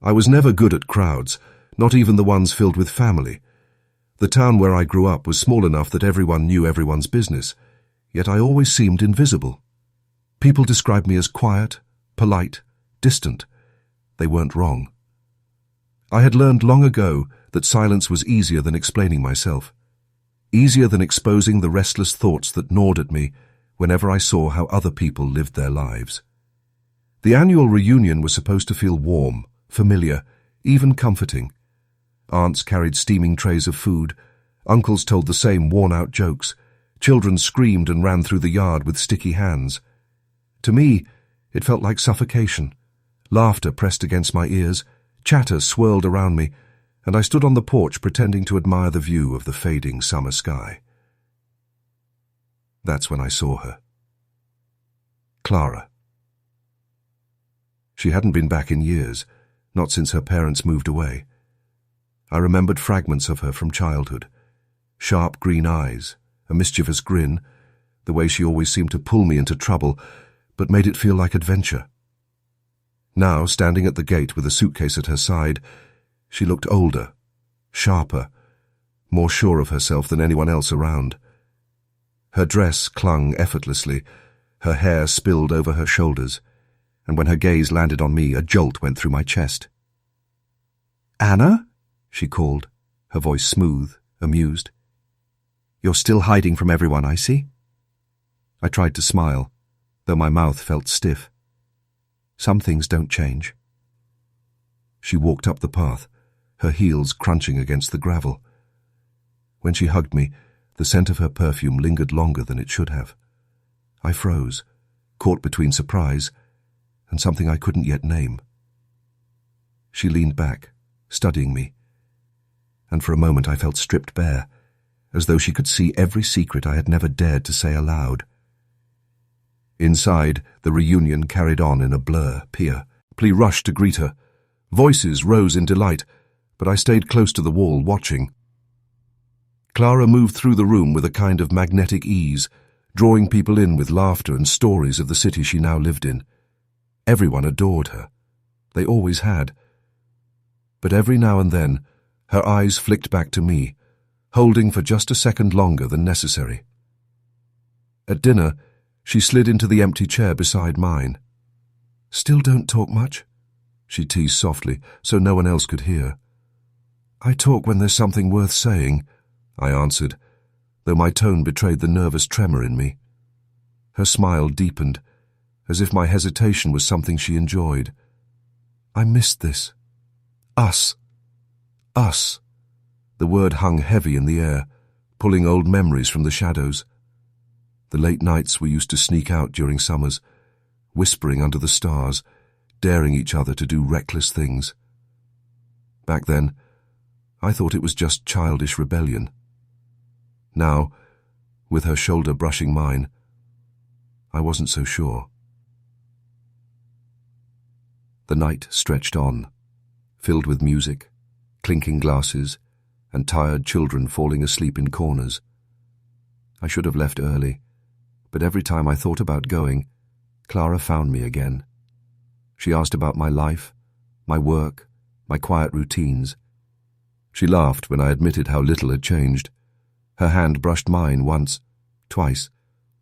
I was never good at crowds, not even the ones filled with family. The town where I grew up was small enough that everyone knew everyone's business, yet I always seemed invisible. People described me as quiet, polite, distant. They weren't wrong. I had learned long ago that silence was easier than explaining myself, easier than exposing the restless thoughts that gnawed at me whenever I saw how other people lived their lives. The annual reunion was supposed to feel warm, familiar, even comforting. Aunts carried steaming trays of food, uncles told the same worn-out jokes, children screamed and ran through the yard with sticky hands. To me, it felt like suffocation. Laughter pressed against my ears, chatter swirled around me, and I stood on the porch pretending to admire the view of the fading summer sky. That's when I saw her. Clara. She hadn't been back in years, not since her parents moved away. I remembered fragments of her from childhood. Sharp green eyes, a mischievous grin, the way she always seemed to pull me into trouble, but made it feel like adventure. Now, standing at the gate with a suitcase at her side, she looked older, sharper, more sure of herself than anyone else around. Her dress clung effortlessly, her hair spilled over her shoulders, and when her gaze landed on me, a jolt went through my chest. "Anna?" she called, her voice smooth, amused. "You're still hiding from everyone, I see." I tried to smile, though my mouth felt stiff. Some things don't change. She walked up the path, her heels crunching against the gravel. When she hugged me, the scent of her perfume lingered longer than it should have. I froze, caught between surprise and something I couldn't yet name. She leaned back, studying me, and for a moment I felt stripped bare, as though she could see every secret I had never dared to say aloud. Inside, the reunion carried on in a blur. Plea rushed to greet her. Voices rose in delight, but I stayed close to the wall, watching. Clara moved through the room with a kind of magnetic ease, drawing people in with laughter and stories of the city she now lived in. Everyone adored her. They always had. But every now and then, her eyes flicked back to me, holding for just a second longer than necessary. At dinner, she slid into the empty chair beside mine. "Still don't talk much?" she teased softly, so no one else could hear. "I talk when there's something worth saying," I answered, though my tone betrayed the nervous tremor in me. Her smile deepened, as if my hesitation was something she enjoyed. "I missed this. Us. Us." The word hung heavy in the air, pulling old memories from the shadows. The late nights we used to sneak out during summers, whispering under the stars, daring each other to do reckless things. Back then, I thought it was just childish rebellion. Now, with her shoulder brushing mine, I wasn't so sure. The night stretched on, filled with music, clinking glasses, and tired children falling asleep in corners. I should have left early, but every time I thought about going, Clara found me again. She asked about my life, my work, my quiet routines. She laughed when I admitted how little had changed. Her hand brushed mine once, twice,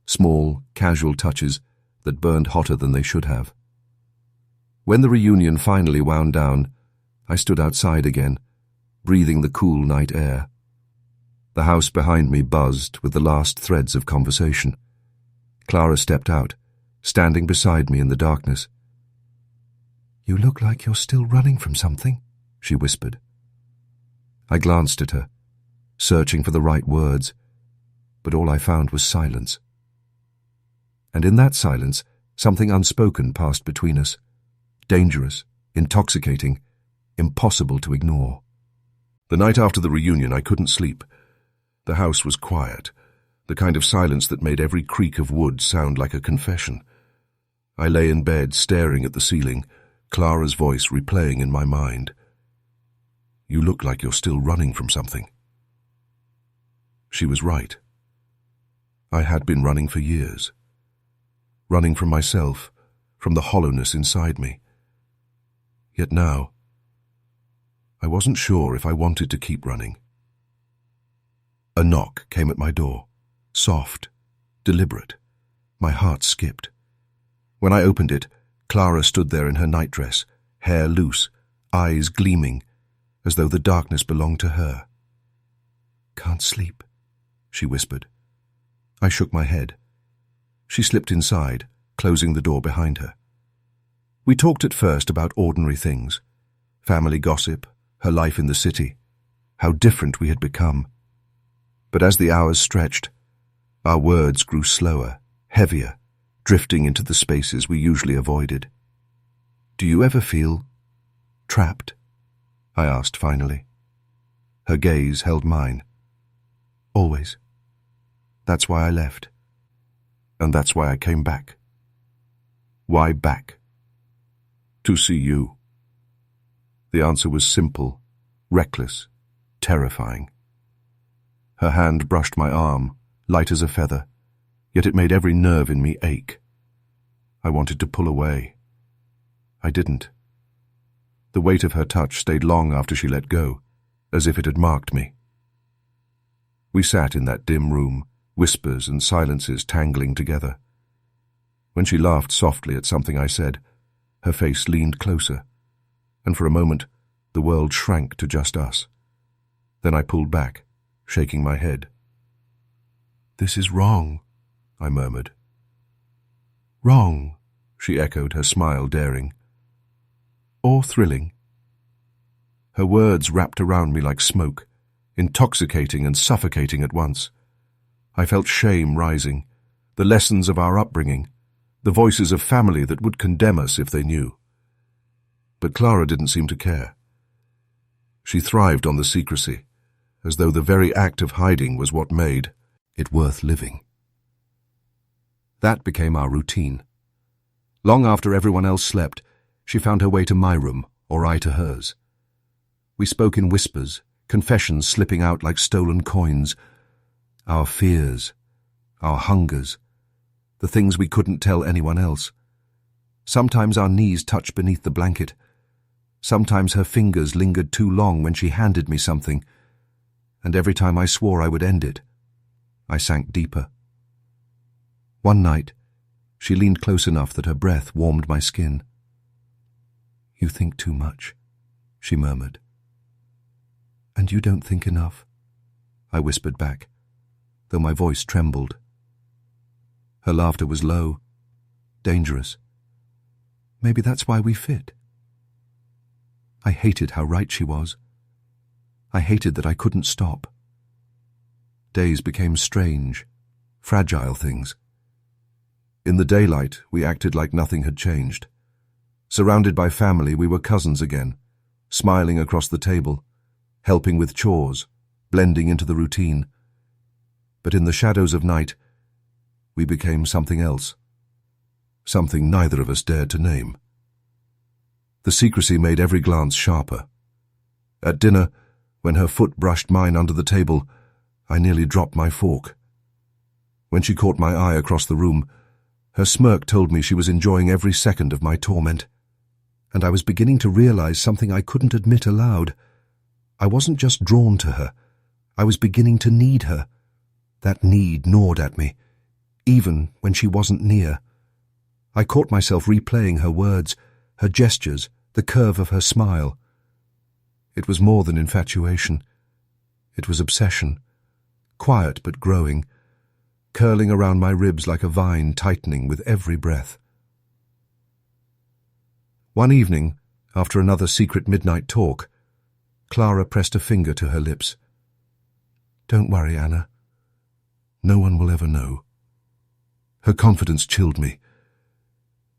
small, casual touches that burned hotter than they should have. When the reunion finally wound down, I stood outside again, breathing the cool night air. The house behind me buzzed with the last threads of conversation. Clara stepped out, standing beside me in the darkness. "You look like you're still running from something," she whispered. I glanced at her, searching for the right words, but all I found was silence. And in that silence, something unspoken passed between us. Dangerous, intoxicating, impossible to ignore. The night after the reunion, I couldn't sleep. The house was quiet, the kind of silence that made every creak of wood sound like a confession. I lay in bed, staring at the ceiling, Clara's voice replaying in my mind. "You look like you're still running from something." She was right. I had been running for years. Running from myself, from the hollowness inside me. Yet now, I wasn't sure if I wanted to keep running. A knock came at my door, soft, deliberate. My heart skipped. When I opened it, Clara stood there in her nightdress, hair loose, eyes gleaming, as though the darkness belonged to her. "Can't sleep," she whispered. I shook my head. She slipped inside, closing the door behind her. We talked at first about ordinary things, family gossip, her life in the city, how different we had become. But as the hours stretched, our words grew slower, heavier, drifting into the spaces we usually avoided. "Do you ever feel trapped?" I asked finally. Her gaze held mine. "Always. That's why I left. And that's why I came back." "Why back?" "To see you." The answer was simple, reckless, terrifying. Her hand brushed my arm, light as a feather, yet it made every nerve in me ache. I wanted to pull away. I didn't. The weight of her touch stayed long after she let go, as if it had marked me. We sat in that dim room, whispers and silences tangling together. When she laughed softly at something I said, her face leaned closer, and for a moment the world shrank to just us. Then I pulled back, shaking my head. "This is wrong," I murmured. "Wrong," she echoed, her smile daring. "Or thrilling." Her words wrapped around me like smoke, intoxicating and suffocating at once. I felt shame rising, the lessons of our upbringing, the voices of family that would condemn us if they knew. But Clara didn't seem to care. She thrived on the secrecy, as though the very act of hiding was what made it worth living. That became our routine. Long after everyone else slept, she found her way to my room, or I to hers. We spoke in whispers, confessions slipping out like stolen coins. Our fears, our hungers, the things we couldn't tell anyone else. Sometimes our knees touched beneath the blanket. Sometimes her fingers lingered too long when she handed me something, and every time I swore I would end it, I sank deeper. One night, she leaned close enough that her breath warmed my skin. "You think too much," she murmured. "And you don't think enough," I whispered back, though my voice trembled. Her laughter was low, dangerous. Maybe that's why we fit. I hated how right she was. I hated that I couldn't stop. Days became strange, fragile things. In the daylight, we acted like nothing had changed. Surrounded by family, we were cousins again, smiling across the table, helping with chores, blending into the routine. But in the shadows of night, we became something else, something neither of us dared to name. The secrecy made every glance sharper. At dinner, when her foot brushed mine under the table, I nearly dropped my fork. When she caught my eye across the room, her smirk told me she was enjoying every second of my torment. And I was beginning to realize something I couldn't admit aloud. I wasn't just drawn to her. I was beginning to need her. That need gnawed at me, even when she wasn't near. I caught myself replaying her words, her gestures, the curve of her smile. It was more than infatuation. It was obsession, quiet but growing, curling around my ribs like a vine tightening with every breath. One evening, after another secret midnight talk, Clara pressed a finger to her lips. "Don't worry, Anna. No one will ever know." Her confidence chilled me,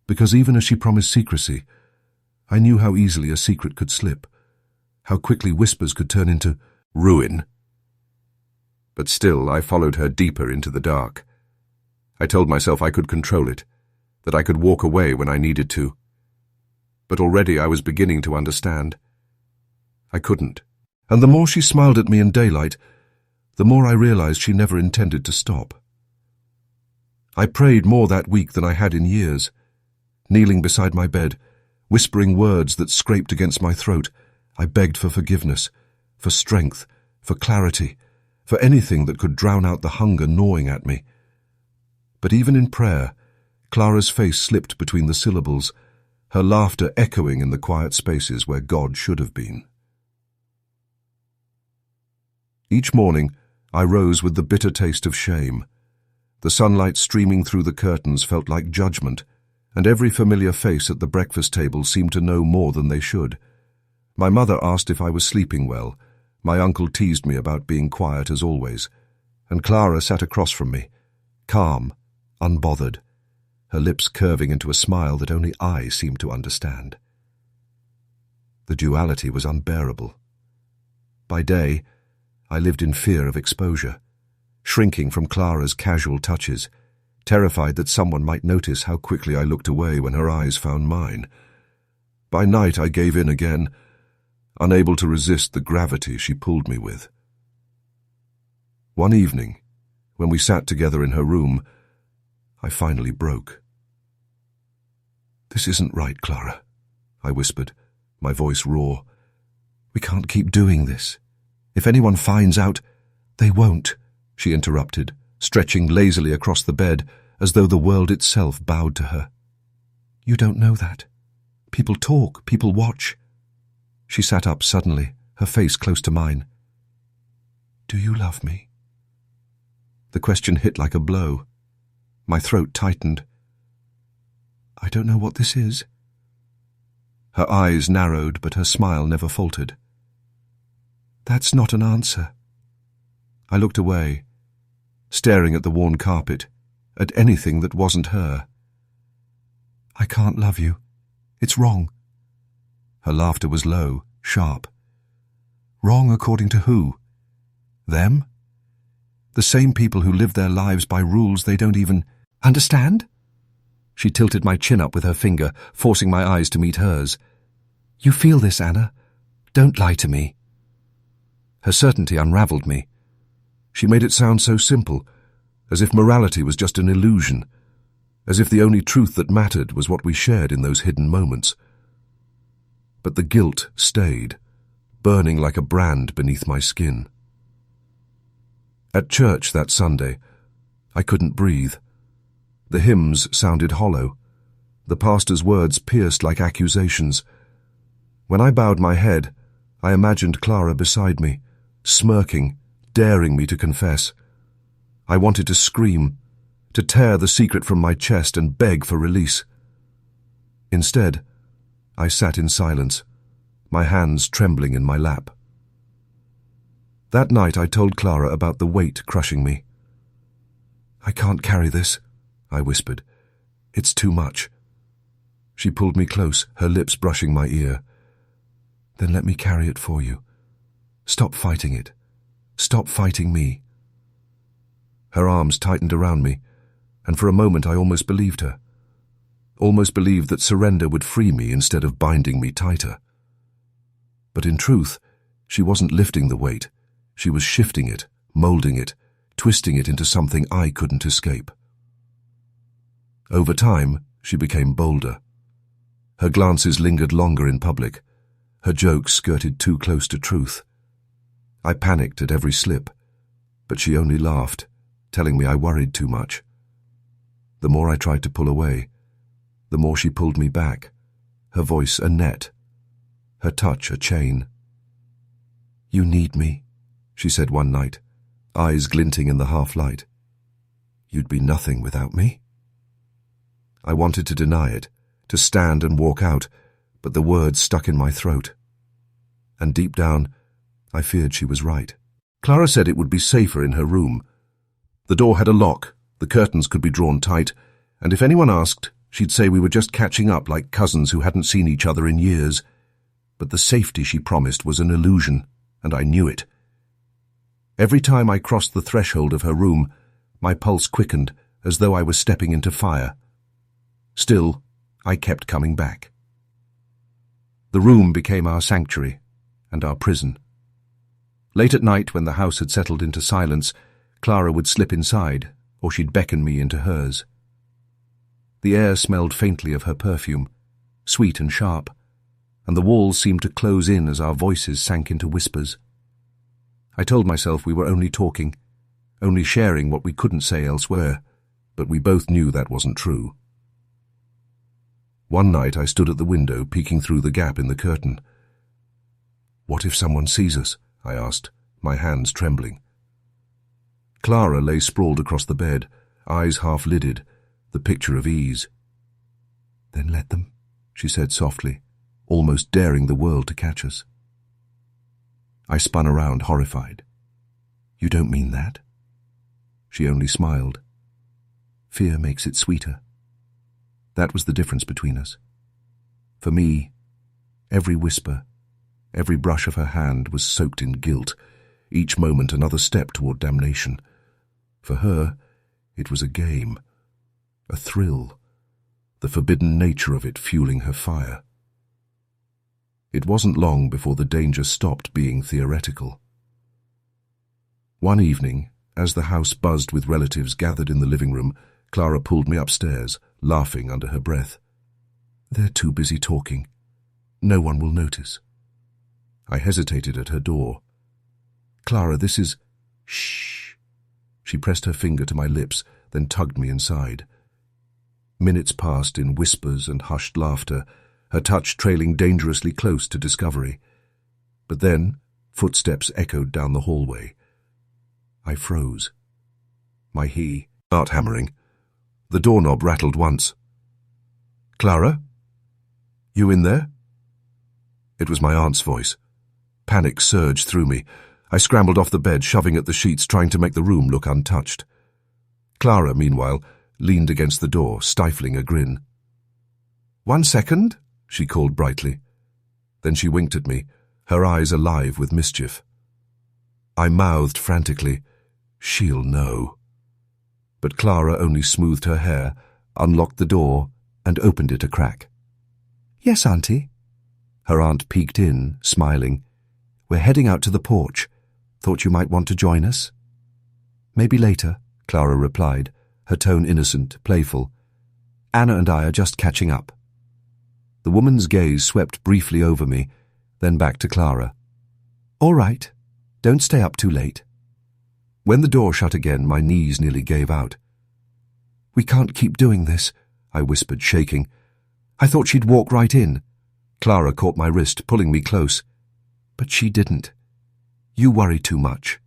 because even as she promised secrecy, I knew how easily a secret could slip, how quickly whispers could turn into ruin. But still, I followed her deeper into the dark. I told myself I could control it, that I could walk away when I needed to. But already I was beginning to understand. I couldn't. And the more she smiled at me in daylight, the more I realized she never intended to stop. I prayed more that week than I had in years, kneeling beside my bed, whispering words that scraped against my throat, I begged for forgiveness, for strength, for clarity, for anything that could drown out the hunger gnawing at me. But even in prayer, Clara's face slipped between the syllables, her laughter echoing in the quiet spaces where God should have been. Each morning, I rose with the bitter taste of shame. The sunlight streaming through the curtains felt like judgment, and every familiar face at the breakfast table seemed to know more than they should. My mother asked if I was sleeping well, my uncle teased me about being quiet as always, and Clara sat across from me, calm, unbothered, her lips curving into a smile that only I seemed to understand. The duality was unbearable. By day, I lived in fear of exposure, shrinking from Clara's casual touches, terrified that someone might notice how quickly I looked away when her eyes found mine. By night I gave in again, unable to resist the gravity she pulled me with. One evening, when we sat together in her room, I finally broke. "This isn't right, Clara," I whispered, my voice raw. "We can't keep doing this. If anyone finds out—" "They won't," she interrupted, stretching lazily across the bed as though the world itself bowed to her. "You don't know that. People talk, people watch." She sat up suddenly, her face close to mine. "Do you love me?" The question hit like a blow. My throat tightened. "I don't know what this is." Her eyes narrowed, but her smile never faltered. "That's not an answer." I looked away, staring at the worn carpet, at anything that wasn't her. "I can't love you. It's wrong." Her laughter was low, sharp. "Wrong according to who? Them? The same people who live their lives by rules they don't even understand?" She tilted my chin up with her finger, forcing my eyes to meet hers. "You feel this, Anna. Don't lie to me." Her certainty unraveled me. She made it sound so simple, as if morality was just an illusion, as if the only truth that mattered was what we shared in those hidden moments. But the guilt stayed, burning like a brand beneath my skin. At church that Sunday, I couldn't breathe. The hymns sounded hollow. The pastor's words pierced like accusations. When I bowed my head, I imagined Clara beside me, smirking, daring me to confess. I wanted to scream, to tear the secret from my chest and beg for release. Instead, I sat in silence, my hands trembling in my lap. That night I told Clara about the weight crushing me. "I can't carry this," I whispered. "It's too much." She pulled me close, her lips brushing my ear. "Then let me carry it for you. Stop fighting it. Stop fighting me." Her arms tightened around me, and for a moment I almost believed her. Almost believed that surrender would free me instead of binding me tighter. But in truth, she wasn't lifting the weight. She was shifting it, molding it, twisting it into something I couldn't escape. Over time, she became bolder. Her glances lingered longer in public. Her jokes skirted too close to truth. I panicked at every slip, but she only laughed, telling me I worried too much. The more I tried to pull away, the more she pulled me back, her voice a net, her touch a chain. "You need me," she said one night, eyes glinting in the half-light. "You'd be nothing without me." I wanted to deny it, to stand and walk out, but the words stuck in my throat. And deep down, I feared she was right. Clara said it would be safer in her room. The door had a lock, the curtains could be drawn tight, and if anyone asked, she'd say we were just catching up like cousins who hadn't seen each other in years. But the safety she promised was an illusion, and I knew it. Every time I crossed the threshold of her room, my pulse quickened as though I was stepping into fire. Still, I kept coming back. The room became our sanctuary and our prison. Late at night, when the house had settled into silence, Clara would slip inside, or she'd beckon me into hers. The air smelled faintly of her perfume, sweet and sharp, and the walls seemed to close in as our voices sank into whispers. I told myself we were only talking, only sharing what we couldn't say elsewhere, but we both knew that wasn't true. One night I stood at the window, peeking through the gap in the curtain. "What if someone sees us?" I asked, my hands trembling. Clara lay sprawled across the bed, eyes half-lidded, the picture of ease. "Then let them," she said softly, almost daring the world to catch us. I spun around, horrified. "You don't mean that?" She only smiled. "Fear makes it sweeter." That was the difference between us. For me, every whisper, every brush of her hand was soaked in guilt, each moment another step toward damnation. For her, it was a game, a thrill, the forbidden nature of it fueling her fire. It wasn't long before the danger stopped being theoretical. One evening, as the house buzzed with relatives gathered in the living room, Clara pulled me upstairs, laughing under her breath. "They're too busy talking. No one will notice." I hesitated at her door. "Clara, this is—" "Shh." She pressed her finger to my lips, then tugged me inside. Minutes passed in whispers and hushed laughter, her touch trailing dangerously close to discovery. But then, footsteps echoed down the hallway. I froze. My heart hammering. The doorknob rattled once. "Clara? You in there?" It was my aunt's voice. Panic surged through me. I scrambled off the bed, shoving at the sheets, trying to make the room look untouched. Clara, meanwhile, leaned against the door, stifling a grin. "1 second," she called brightly. Then she winked at me, her eyes alive with mischief. I mouthed frantically, "She'll know." But Clara only smoothed her hair, unlocked the door, and opened it a crack. "Yes, Auntie." Her aunt peeked in, smiling. "We're heading out to the porch. Thought you might want to join us." "Maybe later," Clara replied, her tone innocent, playful. "Anna and I are just catching up." The woman's gaze swept briefly over me, then back to Clara. "All right. Don't stay up too late." When the door shut again, my knees nearly gave out. "We can't keep doing this," I whispered, shaking. "I thought she'd walk right in." Clara caught my wrist, pulling me close. "But she didn't. You worry too much."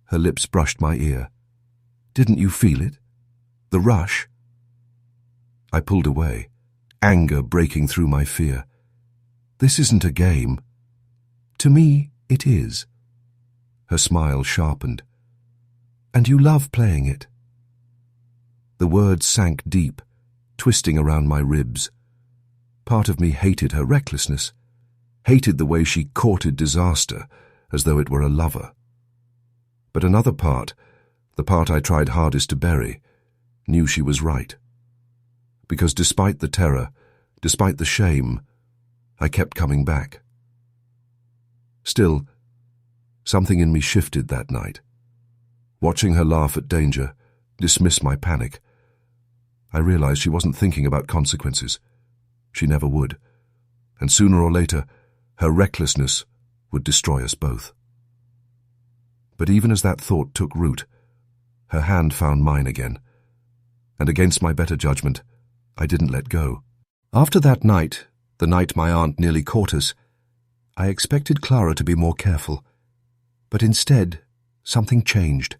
Her lips brushed my ear. "Didn't you feel it? The rush?" I pulled away, anger breaking through my fear. "This isn't a game." "To me, it is." Her smile sharpened. "And you love playing it." The words sank deep, twisting around my ribs. Part of me hated her recklessness, hated the way she courted disaster as though it were a lover. But another part, the part I tried hardest to bury, knew she was right. Because despite the terror, despite the shame, I kept coming back. Still, something in me shifted that night. Watching her laugh at danger, dismiss my panic, I realized she wasn't thinking about consequences. She never would. And sooner or later, her recklessness would destroy us both. But even as that thought took root, her hand found mine again, and against my better judgment, I didn't let go. After that night, the night my aunt nearly caught us, I expected Clara to be more careful. But instead, something changed.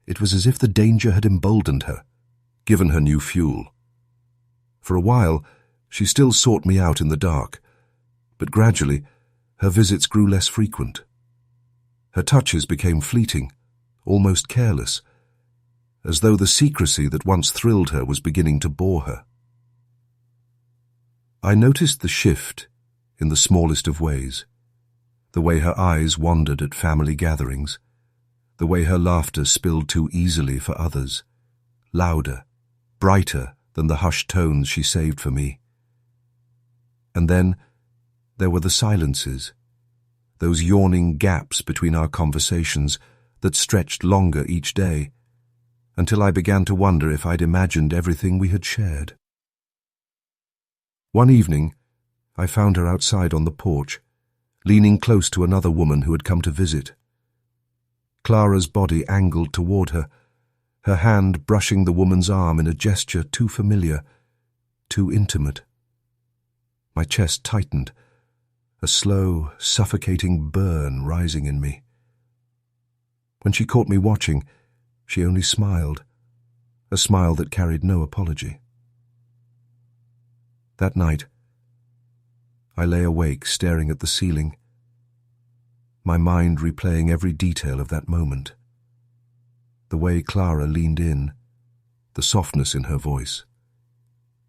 It was as if the danger had emboldened her, given her new fuel. For a while, she still sought me out in the dark, but gradually, her visits grew less frequent. Her touches became fleeting, almost careless, as though the secrecy that once thrilled her was beginning to bore her. I noticed the shift in the smallest of ways, the way her eyes wandered at family gatherings, the way her laughter spilled too easily for others, louder, brighter than the hushed tones she saved for me. And then there were the silences, those yawning gaps between our conversations that stretched longer each day, until I began to wonder if I'd imagined everything we had shared. One evening, I found her outside on the porch, leaning close to another woman who had come to visit. Clara's body angled toward her, her hand brushing the woman's arm in a gesture too familiar, too intimate. My chest tightened, a slow, suffocating burn rising in me. When she caught me watching, she only smiled, a smile that carried no apology. That night, I lay awake staring at the ceiling, my mind replaying every detail of that moment. The way Clara leaned in, the softness in her voice.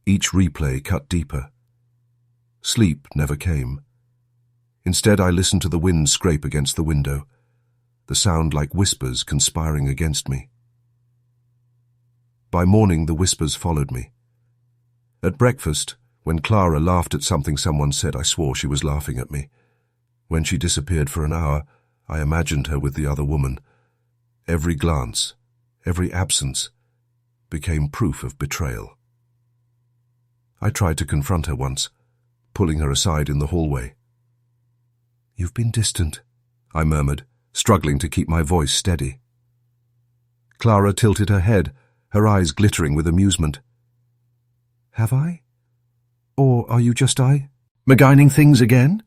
Each replay cut deeper. Sleep never came. Instead, I listened to the wind scrape against the window, the sound like whispers conspiring against me. By morning, the whispers followed me. At breakfast, when Clara laughed at something someone said, I swore she was laughing at me. When she disappeared for an hour, I imagined her with the other woman. Every glance, every absence, became proof of betrayal. I tried to confront her once, pulling her aside in the hallway. "You've been distant," I murmured, struggling to keep my voice steady. Clara tilted her head, her eyes glittering with amusement. "Have I? Or are you just MacGyning things again?"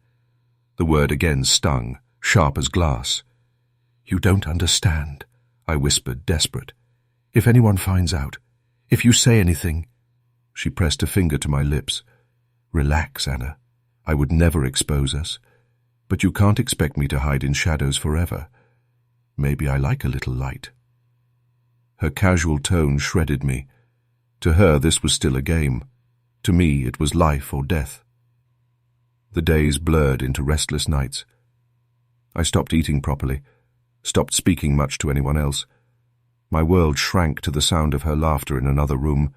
The word again stung, sharp as glass. "You don't understand," I whispered, desperate. "If anyone finds out, if you say anything—" She pressed a finger to my lips. "Relax, Anna. I would never expose us. But you can't expect me to hide in shadows forever. Maybe I like a little light." Her casual tone shredded me. To her, this was still a game. To me, it was life or death. The days blurred into restless nights. I stopped eating properly, stopped speaking much to anyone else. My world shrank to the sound of her laughter in another room,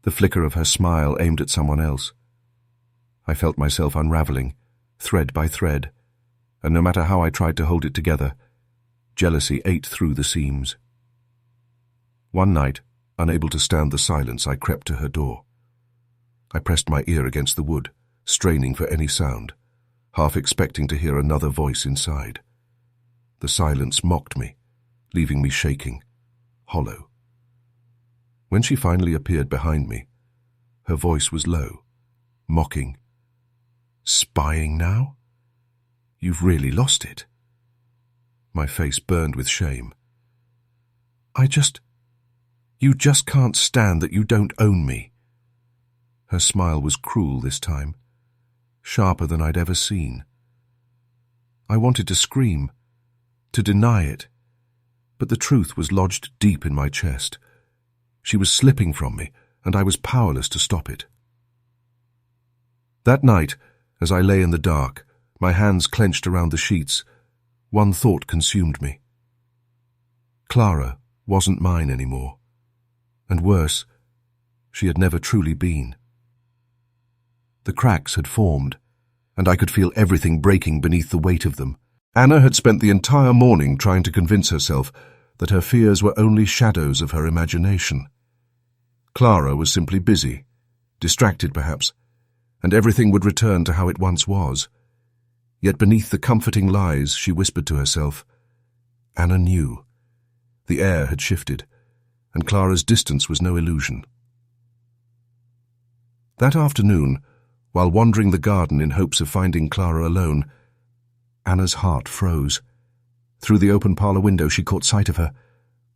the flicker of her smile aimed at someone else. I felt myself unraveling, thread by thread, and no matter how I tried to hold it together, jealousy ate through the seams. One night, unable to stand the silence, I crept to her door. I pressed my ear against the wood, straining for any sound, half expecting to hear another voice inside. The silence mocked me, leaving me shaking, hollow. When she finally appeared behind me, her voice was low, mocking. "Spying now? You've really lost it." My face burned with shame. You just can't stand that you don't own me." Her smile was cruel this time, sharper than I'd ever seen. I wanted to scream, to deny it, but the truth was lodged deep in my chest. She was slipping from me, and I was powerless to stop it. That night, as I lay in the dark, my hands clenched around the sheets, one thought consumed me. Clara wasn't mine anymore. And worse, she had never truly been. The cracks had formed, and I could feel everything breaking beneath the weight of them. Anna had spent the entire morning trying to convince herself that her fears were only shadows of her imagination. Clara was simply busy, distracted perhaps, and everything would return to how it once was. Yet beneath the comforting lies, she whispered to herself, Anna knew. The air had shifted, and Clara's distance was no illusion. That afternoon, while wandering the garden in hopes of finding Clara alone, Anna's heart froze. Through the open parlour window she caught sight of her,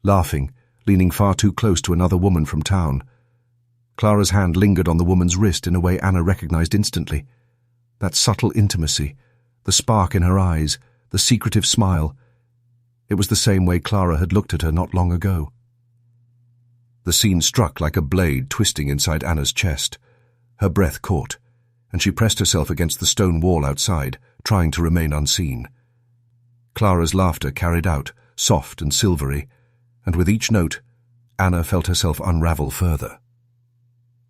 laughing, leaning far too close to another woman from town. Clara's hand lingered on the woman's wrist in a way Anna recognized instantly. That subtle intimacy, the spark in her eyes, the secretive smile. It was the same way Clara had looked at her not long ago. The scene struck like a blade twisting inside Anna's chest. Her breath caught, and she pressed herself against the stone wall outside, trying to remain unseen. Clara's laughter carried out, soft and silvery, and with each note, Anna felt herself unravel further.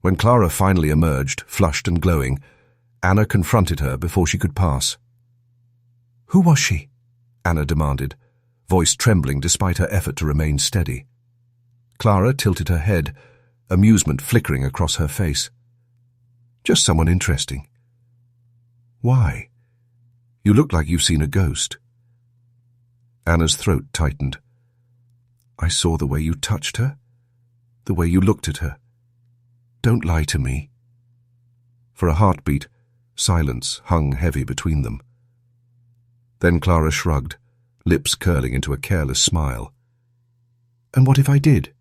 When Clara finally emerged, flushed and glowing, Anna confronted her before she could pass. "Who was she?" Anna demanded, voice trembling despite her effort to remain steady. Clara tilted her head, amusement flickering across her face. "Just someone interesting." Why? You look like you've seen a ghost. Anna's throat tightened. I saw the way you touched her, the way you looked at her. Don't lie to me. For a heartbeat, silence hung heavy between them. Then Clara shrugged, lips curling into a careless smile. And what if I did?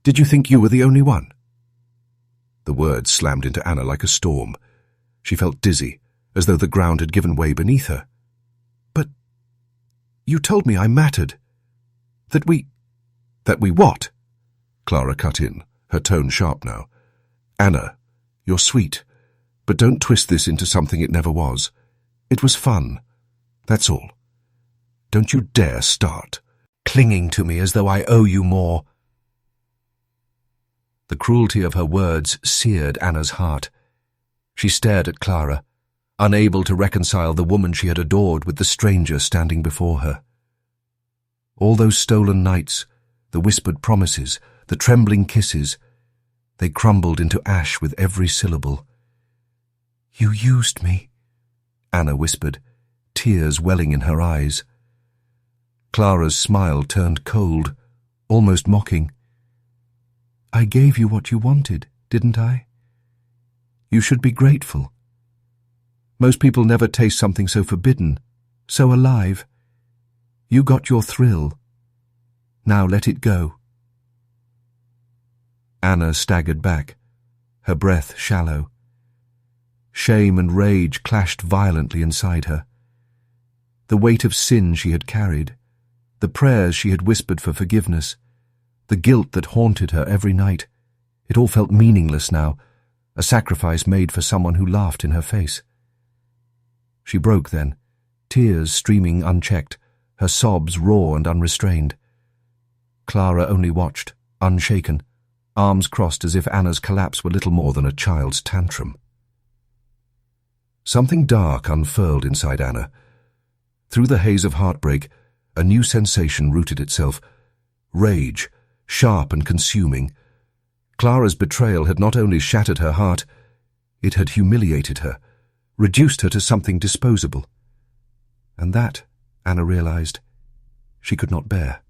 Did you think you were the only one? The words slammed into Anna like a storm. She felt dizzy, as though the ground had given way beneath her. But you told me I mattered. That we what? Clara cut in, her tone sharp now. Anna, you're sweet, but don't twist this into something it never was. It was fun. That's all. Don't you dare start clinging to me as though I owe you more. The cruelty of her words seared Anna's heart. She stared at Clara, unable to reconcile the woman she had adored with the stranger standing before her. All those stolen nights, the whispered promises, the trembling kisses, they crumbled into ash with every syllable. You used me, Anna whispered, tears welling in her eyes. Clara's smile turned cold, almost mocking. I gave you what you wanted, didn't I? You should be grateful. Most people never taste something so forbidden, so alive. You got your thrill. Now let it go. Anna staggered back, her breath shallow. Shame and rage clashed violently inside her. The weight of sin she had carried, the prayers she had whispered for forgiveness, the guilt that haunted her every night, it all felt meaningless now, a sacrifice made for someone who laughed in her face. She broke then, tears streaming unchecked, her sobs raw and unrestrained. Clara only watched, unshaken, arms crossed as if Anna's collapse were little more than a child's tantrum. Something dark unfurled inside Anna. Through the haze of heartbreak, a new sensation rooted itself. Rage, sharp and consuming. Clara's betrayal had not only shattered her heart, it had humiliated her, reduced her to something disposable. And that, Anna realized, she could not bear.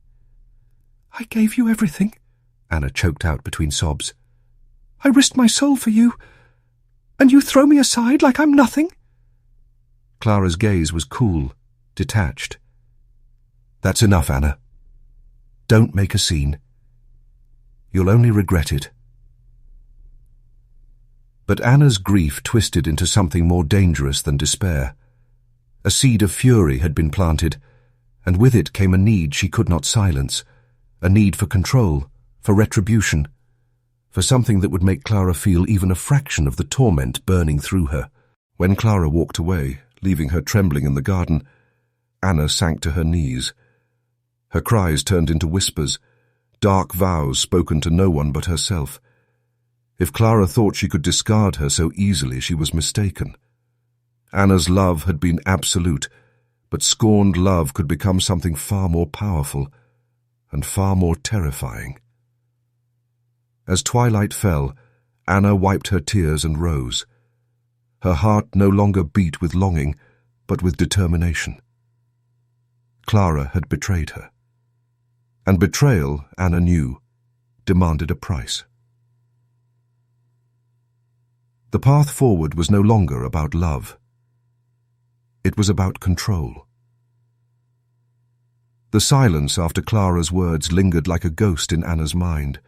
I gave you everything, Anna choked out between sobs. I risked my soul for you, and you throw me aside like I'm nothing? Clara's gaze was cool, detached. That's enough, Anna. Don't make a scene. You'll only regret it. But Anna's grief twisted into something more dangerous than despair. A seed of fury had been planted, and with it came a need she could not silence, a need for control, for retribution, for something that would make Clara feel even a fraction of the torment burning through her. When Clara walked away, leaving her trembling in the garden, Anna sank to her knees. Her cries turned into whispers, dark vows spoken to no one but herself. If Clara thought she could discard her so easily, she was mistaken. Anna's love had been absolute, but scorned love could become something far more powerful and far more terrifying. As twilight fell, Anna wiped her tears and rose. Her heart no longer beat with longing, but with determination. Clara had betrayed her. And betrayal, Anna knew, demanded a price. The path forward was no longer about love. It was about control. The silence after Clara's words lingered like a ghost in Anna's mind.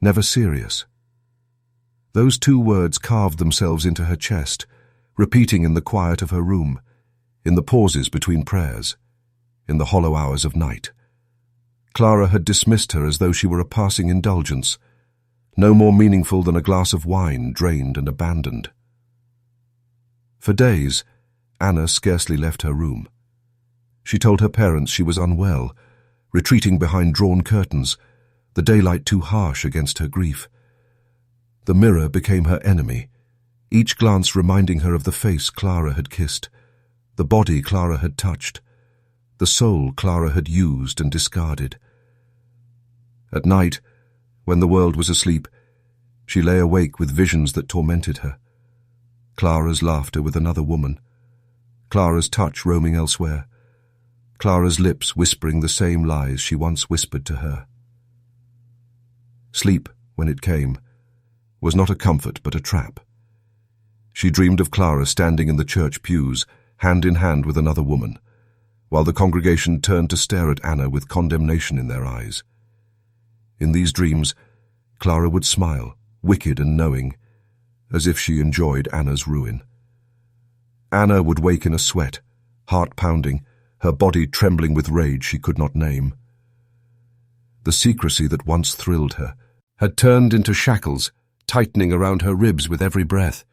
Never serious. Those two words carved themselves into her chest, repeating in the quiet of her room, in the pauses between prayers, in the hollow hours of night. Clara had dismissed her as though she were a passing indulgence, no more meaningful than a glass of wine drained and abandoned. For days, Anna scarcely left her room. She told her parents she was unwell, retreating behind drawn curtains, the daylight too harsh against her grief. The mirror became her enemy, each glance reminding her of the face Clara had kissed, the body Clara had touched, the soul Clara had used and discarded. At night, when the world was asleep, she lay awake with visions that tormented her. Clara's laughter with another woman, Clara's touch roaming elsewhere, Clara's lips whispering the same lies she once whispered to her. Sleep, when it came, was not a comfort but a trap. She dreamed of Clara standing in the church pews, hand in hand with another woman, while the congregation turned to stare at Anna with condemnation in their eyes. In these dreams, Clara would smile, wicked and knowing, as if she enjoyed Anna's ruin. Anna would wake in a sweat, heart pounding, her body trembling with rage she could not name. The secrecy that once thrilled her had turned into shackles, tightening around her ribs with every breath.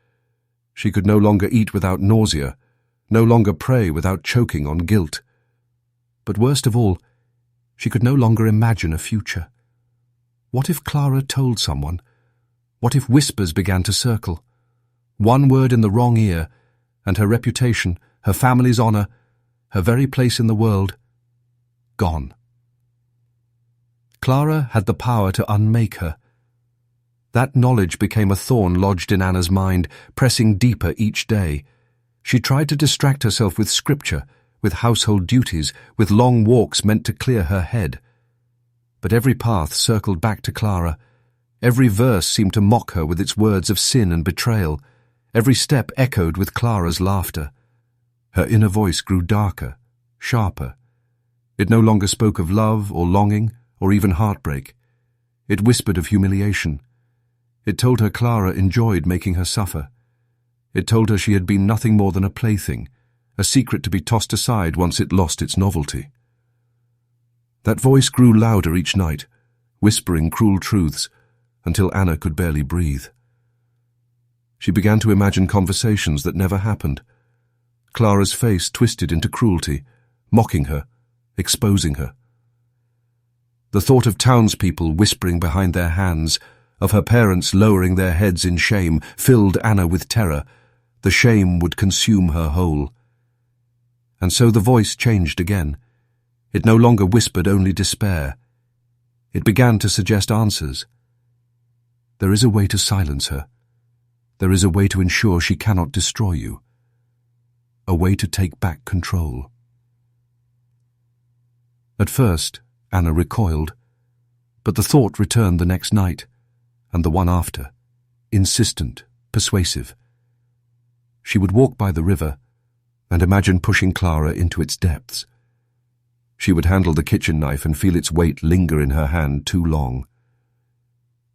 She could no longer eat without nausea, no longer pray without choking on guilt. But worst of all, she could no longer imagine a future. What if Clara told someone? What if whispers began to circle? One word in the wrong ear, and her reputation, her family's honor, her very place in the world, gone. Clara had the power to unmake her. That knowledge became a thorn lodged in Anna's mind, pressing deeper each day. She tried to distract herself with scripture, with household duties, with long walks meant to clear her head. But every path circled back to Clara. Every verse seemed to mock her with its words of sin and betrayal. Every step echoed with Clara's laughter. Her inner voice grew darker, sharper. It no longer spoke of love or longing or even heartbreak. It whispered of humiliation. It told her Clara enjoyed making her suffer. It told her she had been nothing more than a plaything, a secret to be tossed aside once it lost its novelty. That voice grew louder each night, whispering cruel truths, until Anna could barely breathe. She began to imagine conversations that never happened. Clara's face twisted into cruelty, mocking her, exposing her. The thought of townspeople whispering behind their hands, of her parents lowering their heads in shame, filled Anna with terror. The shame would consume her whole. And so the voice changed again. It no longer whispered only despair. It began to suggest answers. There is a way to silence her. There is a way to ensure she cannot destroy you. A way to take back control. At first, Anna recoiled, but the thought returned the next night, and the one after, insistent, persuasive. She would walk by the river and imagine pushing Clara into its depths. She would handle the kitchen knife and feel its weight linger in her hand too long.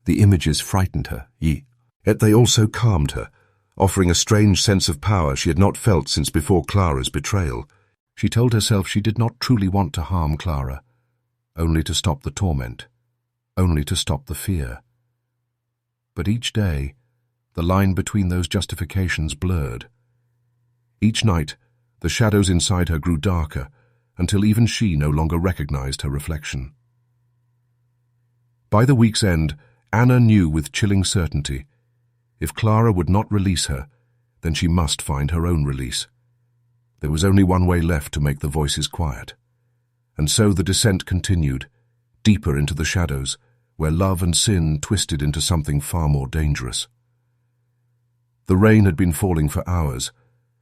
The images frightened her, yet they also calmed her, offering a strange sense of power she had not felt since before Clara's betrayal. She told herself she did not truly want to harm Clara, only to stop the torment, only to stop the fear. But each day, the line between those justifications blurred. Each night, the shadows inside her grew darker, until even she no longer recognized her reflection. By the week's end, Anna knew with chilling certainty, if Clara would not release her, then she must find her own release. There was only one way left to make the voices quiet. And so the descent continued, deeper into the shadows, where love and sin twisted into something far more dangerous. The rain had been falling for hours,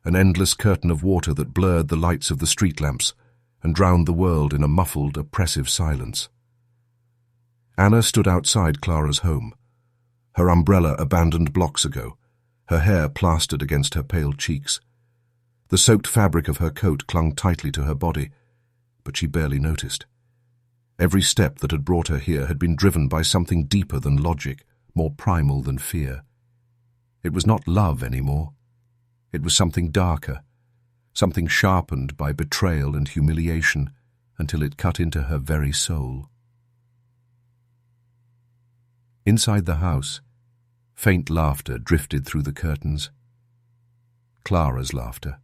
an endless curtain of water that blurred the lights of the street lamps and drowned the world in a muffled, oppressive silence. Anna stood outside Clara's home, her umbrella abandoned blocks ago, her hair plastered against her pale cheeks. The soaked fabric of her coat clung tightly to her body, but she barely noticed. Every step that had brought her here had been driven by something deeper than logic, more primal than fear. It was not love anymore. It was something darker, something sharpened by betrayal and humiliation until it cut into her very soul. Inside the house, faint laughter drifted through the curtains. Clara's laughter.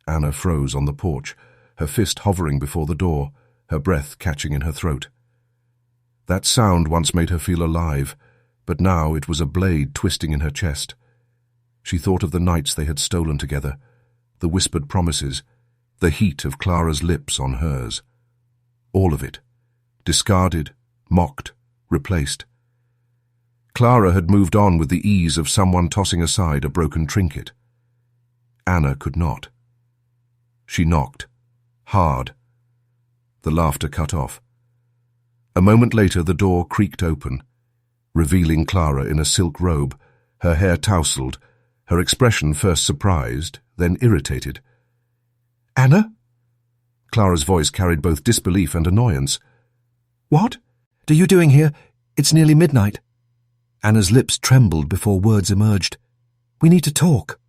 Anna froze on the porch, her fist hovering before the door, her breath catching in her throat. That sound once made her feel alive, but now it was a blade twisting in her chest. She thought of the nights they had stolen together, the whispered promises, the heat of Clara's lips on hers. All of it, discarded, mocked, replaced. Clara had moved on with the ease of someone tossing aside a broken trinket. Anna could not. She knocked. Hard. The laughter cut off. A moment later the door creaked open, revealing Clara in a silk robe, her hair tousled, her expression first surprised, then irritated. "Anna?" Clara's voice carried both disbelief and annoyance. "What are you doing here? It's nearly midnight." Anna's lips trembled before words emerged. "We need to talk."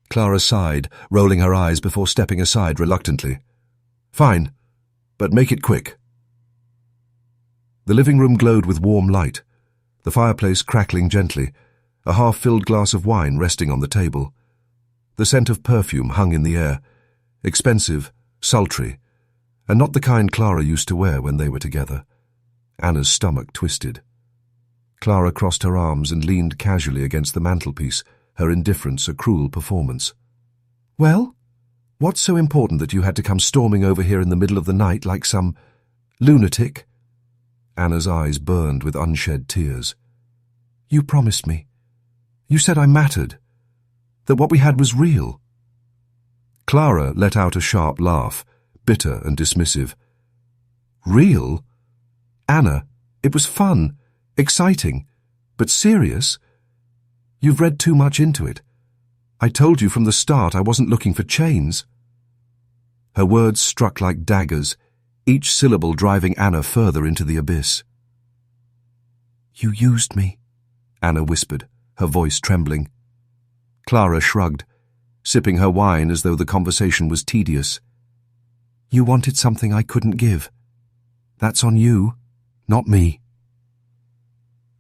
Clara sighed, rolling her eyes before stepping aside reluctantly. "Fine, but make it quick." The living room glowed with warm light, the fireplace crackling gently, a half-filled glass of wine resting on the table. The scent of perfume hung in the air, expensive, sultry, and not the kind Clara used to wear when they were together. Anna's stomach twisted. Clara crossed her arms and leaned casually against the mantelpiece, her indifference a cruel performance. "Well, what's so important that you had to come storming over here in the middle of the night like some lunatic?" Anna's eyes burned with unshed tears. "You promised me. You said I mattered, that what we had was real." Clara let out a sharp laugh, bitter and dismissive. "Real? Anna, it was fun, exciting, but serious. You've read too much into it. I told you from the start I wasn't looking for chains." Her words struck like daggers, each syllable driving Anna further into the abyss. "You used me," Anna whispered, her voice trembling. Clara shrugged, sipping her wine as though the conversation was tedious. "You wanted something I couldn't give. That's on you, not me."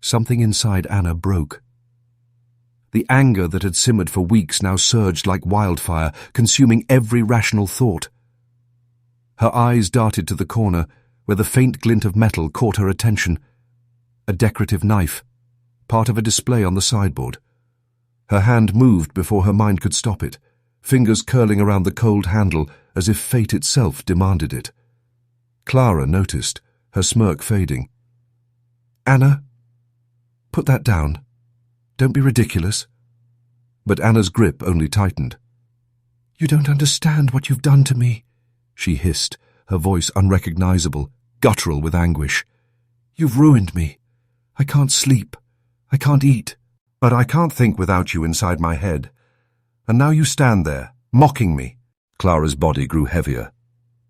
Something inside Anna broke. The anger that had simmered for weeks now surged like wildfire, consuming every rational thought. Her eyes darted to the corner, where the faint glint of metal caught her attention. A decorative knife, part of a display on the sideboard. Her hand moved before her mind could stop it, fingers curling around the cold handle as if fate itself demanded it. Clara noticed, her smirk fading. "Anna, put that down. Don't be ridiculous." But Anna's grip only tightened. "You don't understand what you've done to me," she hissed, her voice unrecognizable, guttural with anguish. "You've ruined me. I can't sleep. I can't eat. But I can't think without you inside my head. And now you stand there, mocking me." Clara's body grew heavier,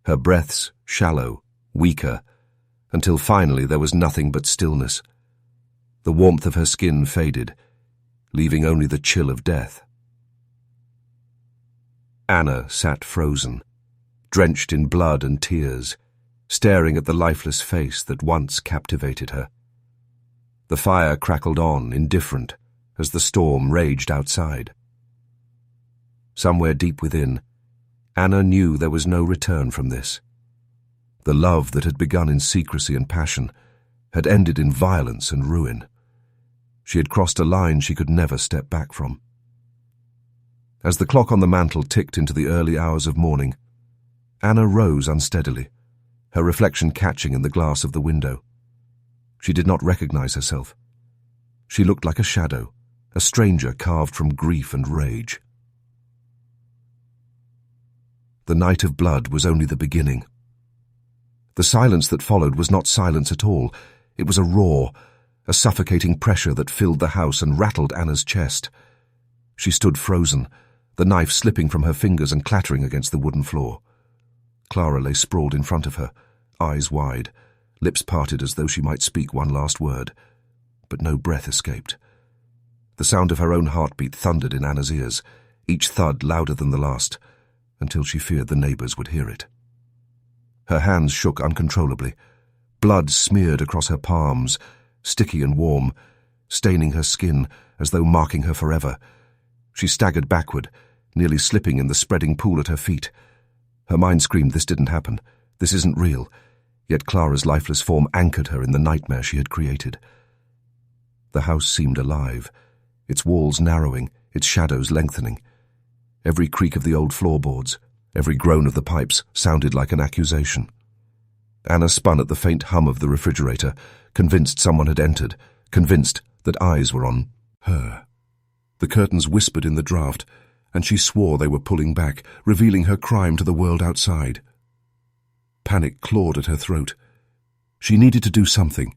her breaths shallow, weaker, until finally there was nothing but stillness. The warmth of her skin faded, leaving only the chill of death. Anna sat frozen, drenched in blood and tears, staring at the lifeless face that once captivated her. The fire crackled on, indifferent, as the storm raged outside. Somewhere deep within, Anna knew there was no return from this. The love that had begun in secrecy and passion had ended in violence and ruin. She had crossed a line she could never step back from. As the clock on the mantel ticked into the early hours of morning, Anna rose unsteadily, her reflection catching in the glass of the window. She did not recognize herself. She looked like a shadow, a stranger carved from grief and rage. The night of blood was only the beginning. The silence that followed was not silence at all. It was a roar, a suffocating pressure that filled the house and rattled Anna's chest. She stood frozen, the knife slipping from her fingers and clattering against the wooden floor. Clara lay sprawled in front of her, eyes wide, lips parted as though she might speak one last word, but no breath escaped. The sound of her own heartbeat thundered in Anna's ears, each thud louder than the last, until she feared the neighbors would hear it. Her hands shook uncontrollably. Blood smeared across her palms, sticky and warm, staining her skin as though marking her forever. She staggered backward, nearly slipping in the spreading pool at her feet. Her mind screamed, this didn't happen. This isn't real. Yet Clara's lifeless form anchored her in the nightmare she had created. The house seemed alive, its walls narrowing, its shadows lengthening. Every creak of the old floorboards, every groan of the pipes sounded like an accusation. Anna spun at the faint hum of the refrigerator, convinced someone had entered, convinced that eyes were on her. The curtains whispered in the draught, and she swore they were pulling back, revealing her crime to the world outside. Panic clawed at her throat. She needed to do something,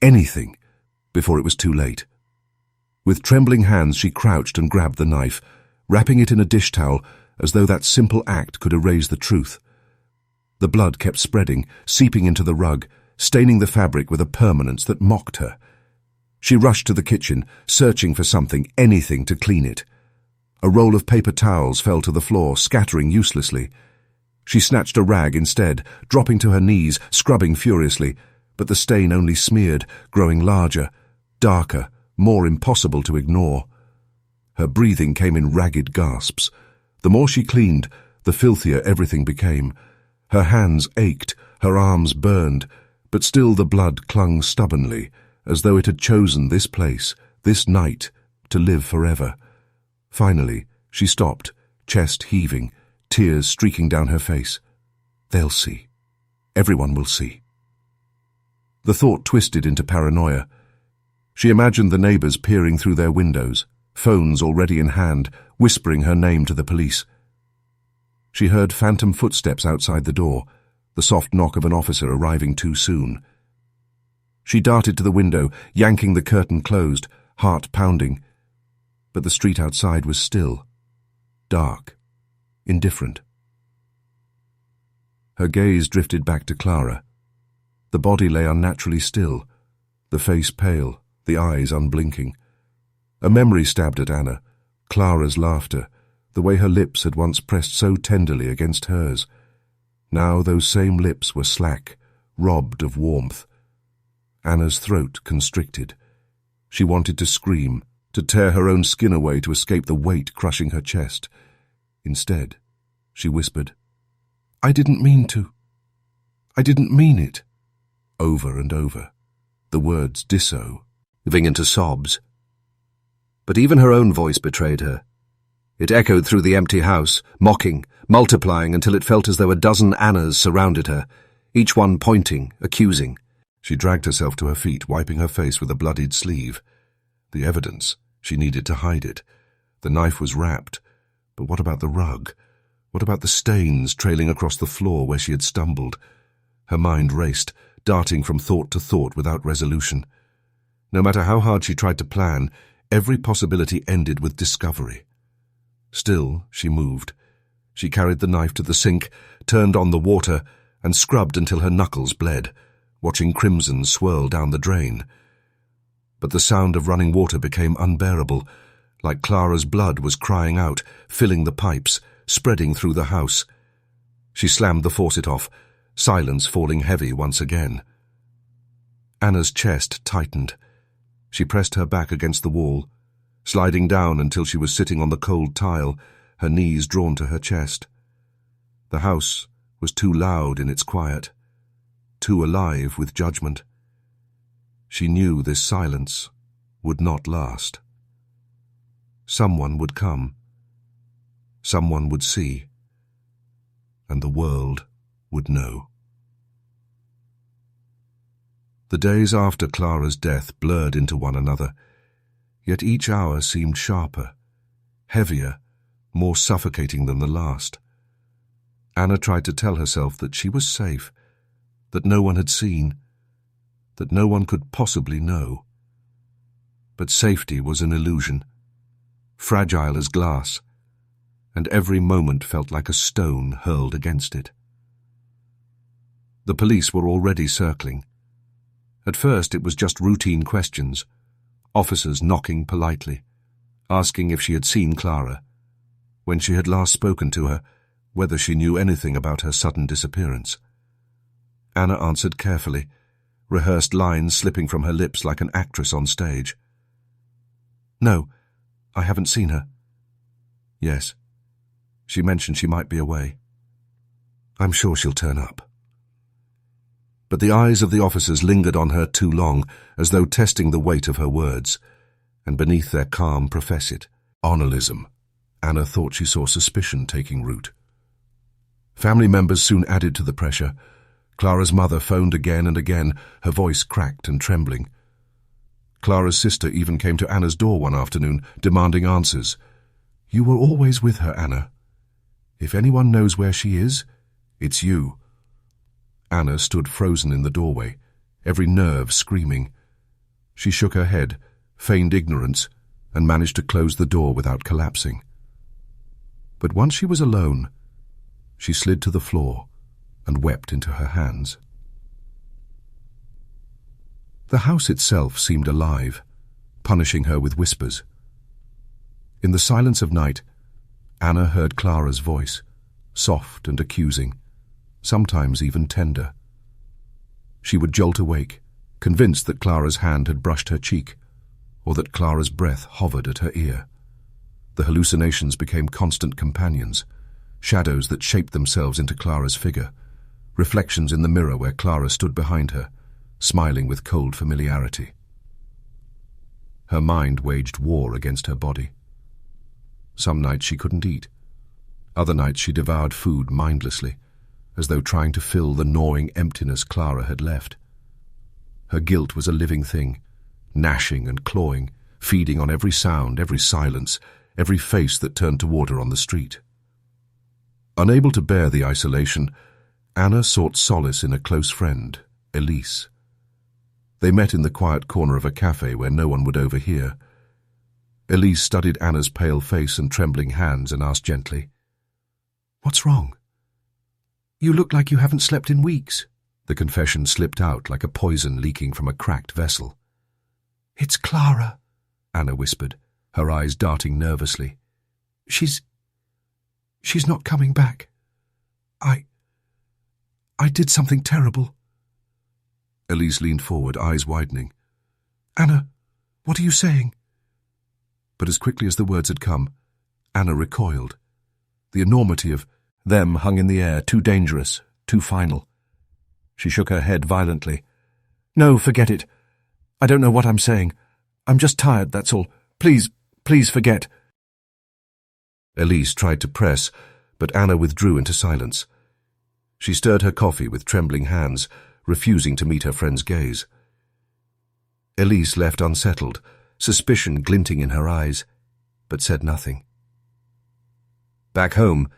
anything, before it was too late. With trembling hands she crouched and grabbed the knife, wrapping it in a dish towel as though that simple act could erase the truth. The blood kept spreading, seeping into the rug, staining the fabric with a permanence that mocked her. She rushed to the kitchen, searching for something, anything to clean it. A roll of paper towels fell to the floor, scattering uselessly. She snatched a rag instead, dropping to her knees, scrubbing furiously, but the stain only smeared, growing larger, darker, more impossible to ignore. Her breathing came in ragged gasps. The more she cleaned, the filthier everything became. Her hands ached, her arms burned, but still the blood clung stubbornly, as though it had chosen this place, this night, to live forever. Finally, she stopped, chest heaving, tears streaking down her face. They'll see. Everyone will see. The thought twisted into paranoia. She imagined the neighbors peering through their windows, phones already in hand, whispering her name to the police. She heard phantom footsteps outside the door, the soft knock of an officer arriving too soon. She darted to the window, yanking the curtain closed, heart pounding. But the street outside was still, dark, indifferent. Her gaze drifted back to Clara. The body lay unnaturally still, the face pale, the eyes unblinking. A memory stabbed at Anna, Clara's laughter, the way her lips had once pressed so tenderly against hers. Now those same lips were slack, robbed of warmth. Anna's throat constricted. She wanted to scream, to tear her own skin away to escape the weight crushing her chest. Instead, she whispered, "I didn't mean to. I didn't mean it." Over and over, the words moving into sobs. But even her own voice betrayed her. It echoed through the empty house, mocking, multiplying until it felt as though a dozen Annas surrounded her, each one pointing, accusing. She dragged herself to her feet, wiping her face with a bloodied sleeve. The evidence. She needed to hide it. The knife was wrapped. But what about the rug? What about the stains trailing across the floor where she had stumbled? Her mind raced, darting from thought to thought without resolution. No matter how hard she tried to plan, every possibility ended with discovery. Still, she moved. She carried the knife to the sink, turned on the water, and scrubbed until her knuckles bled, watching crimson swirl down the drain. But the sound of running water became unbearable, like Clara's blood was crying out, filling the pipes, spreading through the house. She slammed the faucet off, silence falling heavy once again. Anna's chest tightened. She pressed her back against the wall, sliding down until she was sitting on the cold tile, her knees drawn to her chest. The house was too loud in its quiet, too alive with judgment. She knew this silence would not last. Someone would come. Someone would see. And the world would know. The days after Clara's death blurred into one another, yet each hour seemed sharper, heavier, more suffocating than the last. Anna tried to tell herself that she was safe, that no one had seen, that no one could possibly know. But safety was an illusion, fragile as glass, and every moment felt like a stone hurled against it. The police were already circling. At first it was just routine questions, officers knocking politely, asking if she had seen Clara, when she had last spoken to her, whether she knew anything about her sudden disappearance. Anna answered carefully, rehearsed lines slipping from her lips like an actress on stage. "No, I haven't seen her." "Yes, she mentioned she might be away. I'm sure she'll turn up." But the eyes of the officers lingered on her too long, as though testing the weight of her words, and beneath their calm professed honorism, Anna thought she saw suspicion taking root. Family members soon added to the pressure. Clara's mother phoned again and again, her voice cracked and trembling. Clara's sister even came to Anna's door one afternoon, demanding answers. "You were always with her, Anna. If anyone knows where she is, it's you." Anna stood frozen in the doorway, every nerve screaming. She shook her head, feigned ignorance, and managed to close the door without collapsing. But once she was alone, she slid to the floor and wept into her hands. The house itself seemed alive, punishing her with whispers. In the silence of night, Anna heard Clara's voice, soft and accusing, sometimes even tender. She would jolt awake, convinced that Clara's hand had brushed her cheek, or that Clara's breath hovered at her ear. The hallucinations became constant companions, shadows that shaped themselves into Clara's figure, reflections in the mirror where Clara stood behind her, smiling with cold familiarity. Her mind waged war against her body. Some nights she couldn't eat. Other nights she devoured food mindlessly, as though trying to fill the gnawing emptiness Clara had left. Her guilt was a living thing, gnashing and clawing, feeding on every sound, every silence, every face that turned toward her on the street. Unable to bear the isolation, Anna sought solace in a close friend, Elise. They met in the quiet corner of a cafe where no one would overhear. Elise studied Anna's pale face and trembling hands and asked gently, "What's wrong? You look like you haven't slept in weeks." The confession slipped out like a poison leaking from a cracked vessel. "It's Clara," Anna whispered, her eyes darting nervously. She's not coming back. I did something terrible." Elise leaned forward, eyes widening. "Anna, what are you saying?" But as quickly as the words had come, Anna recoiled. The enormity of them hung in the air, too dangerous, too final. She shook her head violently. "No, forget it. I don't know what I'm saying. I'm just tired, that's all. Please, please forget." Elise tried to press, but Anna withdrew into silence. She stirred her coffee with trembling hands, refusing to meet her friend's gaze. Elise left unsettled, suspicion glinting in her eyes, but said nothing. Back home,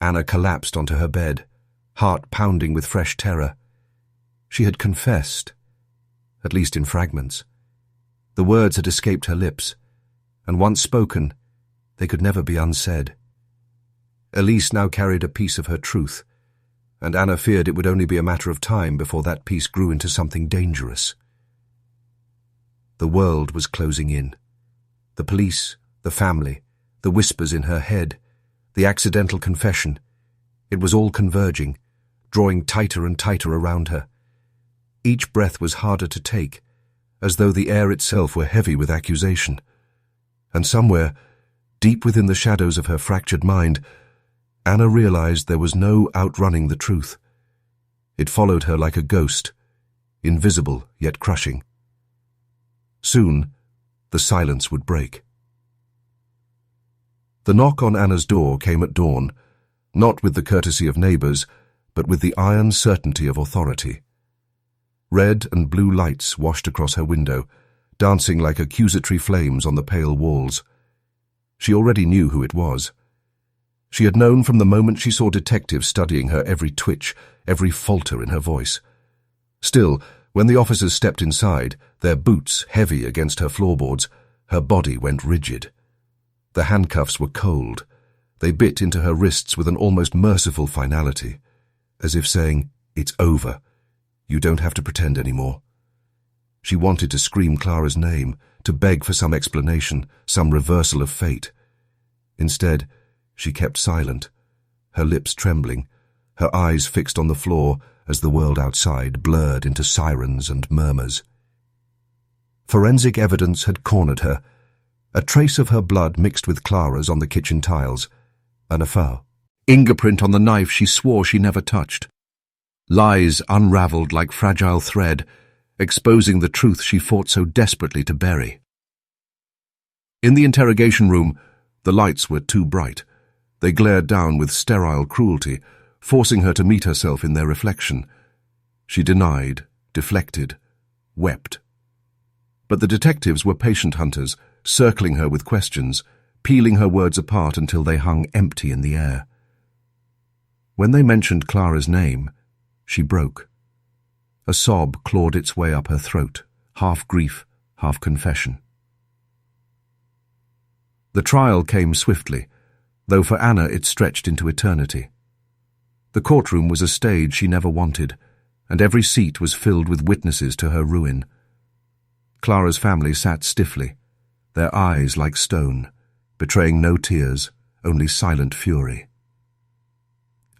Anna collapsed onto her bed, heart pounding with fresh terror. She had confessed, at least in fragments. The words had escaped her lips, and once spoken, they could never be unsaid. Elise now carried a piece of her truth, and Anna feared it would only be a matter of time before that piece grew into something dangerous. The world was closing in. The police, the family, the whispers in her head, the accidental confession. It was all converging, drawing tighter and tighter around her. Each breath was harder to take, as though the air itself were heavy with accusation. And somewhere, deep within the shadows of her fractured mind, Anna realized there was no outrunning the truth. It followed her like a ghost, invisible yet crushing. Soon, the silence would break. The knock on Anna's door came at dawn, not with the courtesy of neighbors, but with the iron certainty of authority. Red and blue lights washed across her window, dancing like accusatory flames on the pale walls. She already knew who it was. She had known from the moment she saw detectives studying her every twitch, every falter in her voice. Still, when the officers stepped inside, their boots heavy against her floorboards, her body went rigid. The handcuffs were cold. They bit into her wrists with an almost merciful finality, as if saying, "It's over. You don't have to pretend anymore." She wanted to scream Clara's name, to beg for some explanation, some reversal of fate. Instead, she kept silent, her lips trembling, her eyes fixed on the floor as the world outside blurred into sirens and murmurs. Forensic evidence had cornered her. A trace of her blood mixed with Clara's on the kitchen tiles. An affair. Fingerprint on the knife she swore she never touched. Lies unraveled like fragile thread, exposing the truth she fought so desperately to bury. In the interrogation room, the lights were too bright. They glared down with sterile cruelty, forcing her to meet herself in their reflection. She denied, deflected, wept. But the detectives were patient hunters, circling her with questions, peeling her words apart until they hung empty in the air. When they mentioned Clara's name, she broke. A sob clawed its way up her throat, half grief, half confession. The trial came swiftly, though for Anna it stretched into eternity. The courtroom was a stage she never wanted, and every seat was filled with witnesses to her ruin. Clara's family sat stiffly, their eyes like stone, betraying no tears, only silent fury.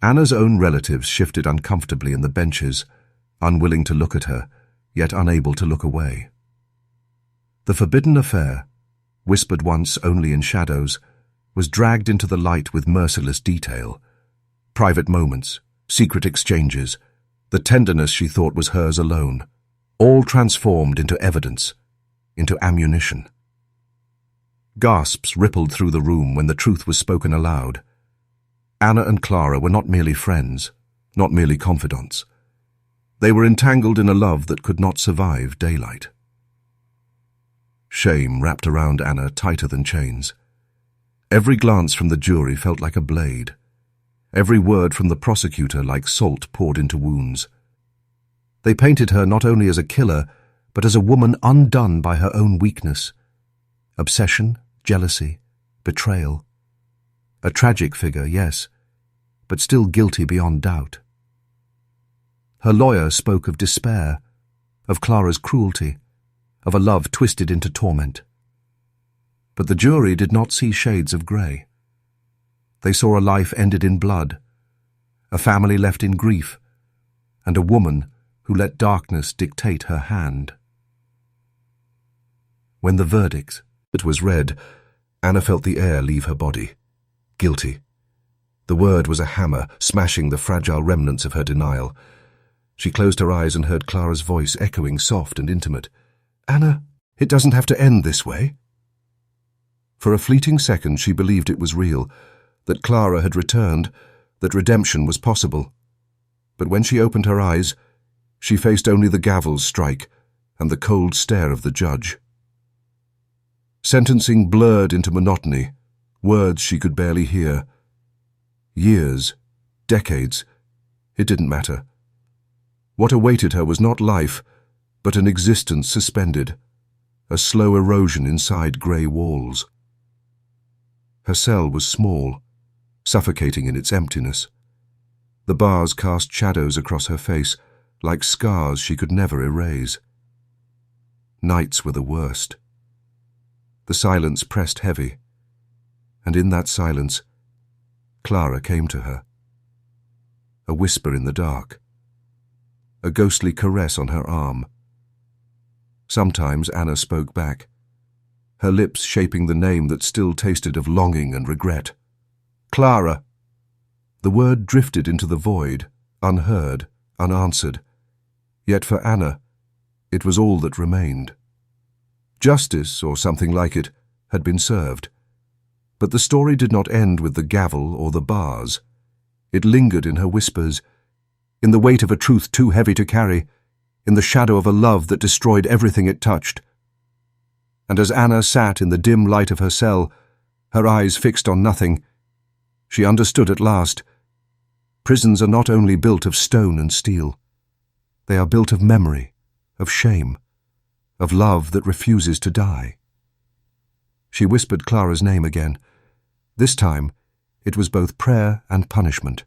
Anna's own relatives shifted uncomfortably in the benches, unwilling to look at her, yet unable to look away. The forbidden affair, whispered once only in shadows, was dragged into the light with merciless detail. Private moments, secret exchanges, the tenderness she thought was hers alone, all transformed into evidence, into ammunition. Gasps rippled through the room when the truth was spoken aloud. Anna and Clara were not merely friends, not merely confidants. They were entangled in a love that could not survive daylight. Shame wrapped around Anna tighter than chains. Every glance from the jury felt like a blade, every word from the prosecutor like salt poured into wounds. They painted her not only as a killer, but as a woman undone by her own weakness. Obsession, jealousy, betrayal. A tragic figure, yes, but still guilty beyond doubt. Her lawyer spoke of despair, of Clara's cruelty, of a love twisted into torment. But the jury did not see shades of grey. They saw a life ended in blood, a family left in grief, and a woman who let darkness dictate her hand. When the verdict was read, Anna felt the air leave her body. Guilty. The word was a hammer, smashing the fragile remnants of her denial. She closed her eyes and heard Clara's voice echoing soft and intimate. "Anna, it doesn't have to end this way." For a fleeting second she believed it was real, that Clara had returned, that redemption was possible. But when she opened her eyes, she faced only the gavel's strike and the cold stare of the judge. Sentencing blurred into monotony, words she could barely hear. Years, decades, it didn't matter. What awaited her was not life, but an existence suspended, a slow erosion inside grey walls. Her cell was small, suffocating in its emptiness. The bars cast shadows across her face, like scars she could never erase. Nights were the worst. The silence pressed heavy, and in that silence, Clara came to her. A whisper in the dark, a ghostly caress on her arm. Sometimes Anna spoke back, her lips shaping the name that still tasted of longing and regret. "Clara!" The word drifted into the void, unheard, unanswered. Yet for Anna, it was all that remained. Justice, or something like it, had been served. But the story did not end with the gavel or the bars. It lingered in her whispers, in the weight of a truth too heavy to carry, in the shadow of a love that destroyed everything it touched. And as Anna sat in the dim light of her cell, her eyes fixed on nothing, she understood at last. Prisons are not only built of stone and steel. They are built of memory, of shame, of love that refuses to die. She whispered Clara's name again. This time, it was both prayer and punishment.